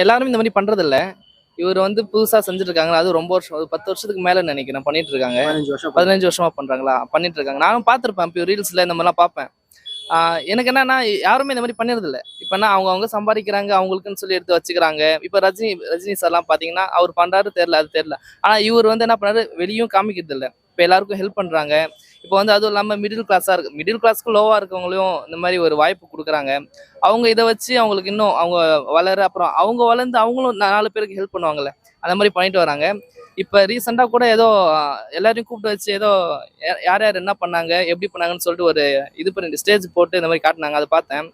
எல்லாரும் இந்த மாதிரி பண்றது இல்ல. இவர் வந்து புதுசா செஞ்சுட்டு இருக்காங்க. அது ரொம்ப வருஷம், ஒரு 10 வருஷத்துக்கு மேல நினைக்கிறேன் பண்ணிட்டு இருக்காங்க. 15 வருஷம் 15 வருஷமா பண்றாங்களா, பண்ணிட்டு இருக்காங்க. நானும் பார்த்திருப்பேன், இப்போ ரீல்ஸ்ல இந்த மாதிரிலாம் பார்ப்பேன். எனக்கு என்னன்னா, யாருமே இந்த மாதிரி பண்ணிறது இல்ல. இப்ப என்ன அவங்க சம்பாதிக்கிறாங்க, அவங்களுக்குன்னு சொல்லி எடுத்து வச்சுக்கிறாங்க. இப்ப ரஜினி ரஜினி சார்லாம் பாத்தீங்கன்னா, அவர் பண்றாரு தெரியல, அது தெரியல. ஆனா இவர் வந்து என்ன பண்றாரு, வெளியும் காமிக்கிறது இல்ல. இப்ப எல்லாருக்கும் ஹெல்ப் பண்றாங்க. இப்போ வந்து அதுவும் இல்லாம மிடில் கிளாஸ்க்கு லோவா இருக்கவங்களையும் இந்த மாதிரி ஒரு வாய்ப்பு கொடுக்குறாங்க. அவங்க இதை வச்சு அவங்களுக்கு இன்னும் அவங்க அப்புறம் அவங்க வளர்ந்து அவங்களும் 4 பேருக்கு ஹெல்ப் பண்ணுவாங்கல்ல, அந்த மாதிரி பண்ணிட்டு வராங்க. இப்ப ரீசெண்டா கூட ஏதோ எல்லாரையும் கூப்பிட்டு வச்சு ஏதோ யார் யார் என்ன பண்ணாங்க, எப்படி பண்ணாங்கன்னு சொல்லிட்டு ஒரு இது பண்ணி ஸ்டேஜ் போட்டு இந்த மாதிரி காட்டினாங்க. அதை பார்த்தேன்.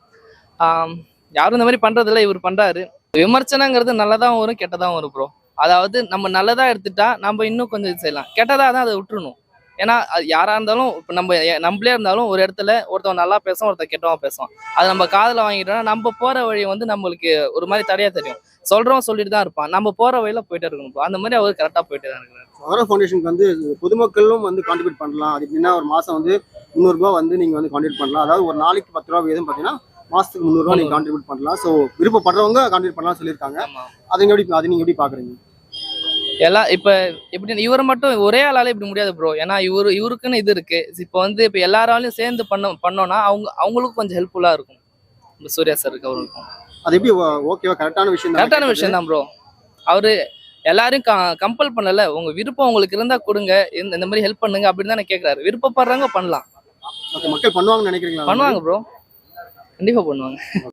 யாரும் இந்த மாதிரி பண்றது இல்லை, இவர் பண்றாரு. விமர்சனங்கிறது நல்லதாகவும் வரும், கெட்டதாகவும் வரும் ப்ரோ. அதாவது நம்ம நல்லதா எடுத்துட்டா நம்ம இன்னும் கொஞ்சம் இது செய்யலாம், கெட்டதா தான் அதை விட்டுறணும். ஏன்னா அது யாரா இருந்தாலும் இப்போ நம்மளே இருந்தாலும் ஒரு இடத்துல ஒருத்தவன் நல்லா பேசும், ஒருத்தன் கெட்டவன் பேசுவான். அதை நம்ம காதுல வாங்கிட்டோம்னா நம்ம போற வழி வந்து நம்மளுக்கு ஒரு மாதிரி தடையா தெரியும். சொல்றவன் சொல்லிட்டு தான் இருப்பான், நம்ம போற வழியில போயிட்டே இருக்கணும் bro. அந்த மாதிரி அவர் கரெக்டா போயிட்டு தான் இருக்கிறார். சௌரவ் ஃபவுண்டேஷனுக்கு வந்து பொதுமக்களும் வந்து கான்ட்ரிபியூட் பண்ணலாம். அது எப்படின்னா ஒரு மாசம் வந்து 300 ரூபாய் வந்து நீங்க வந்து கான்ட்ரிபியூட் பண்ணலாம். அதாவது ஒரு நாளைக்கு 10 ரூபா வீதம் பார்த்தீங்கன்னா மாசத்துக்கு 300 ரூபாய் நீங்க கான்ட்ரிபியூட் பண்ணலாம். ஸோ விருப்பப்படுறவங்க கான்ட்ரிபியூட் பண்ணலாம் சொல்லியிருக்காங்க. அது நீங்க எப்படி பாக்குறீங்க? எல்லாம் இப்ப எப்படி இவரை மட்டும் ஒரே ஆளால இப்படி முடியாது ப்ரோ. ஏன்னா இவருக்குன்னு இது இருக்கு. இப்ப எல்லாராலையும் சேர்ந்து பண்ணோம்னா அவங்களுக்கும் கொஞ்சம் ஹெல்ப்ஃபுல்லா இருக்கும். சூர்யா சாருக்கு அவருக்கும் அது எப்படி ஓகேவா? கரெக்டான விஷயம் தான் ப்ரோ. அவரு எல்லாரையும் கம்பல் பண்ணல. உங்க விருப்பம் உங்களுக்கு இருந்தா கொடுங்க, இந்த மாதிரி ஹெல்ப் பண்ணுங்க அப்படின்னு தானே கேட்கறாரு. விருப்பப்படுறவங்க பண்ணலாம். மக்கள் பண்ணுவாங்கன்னு நினைக்கிறீங்களா? பண்ணுவாங்க ப்ரோ, கண்டிப்பா பண்ணுவாங்க.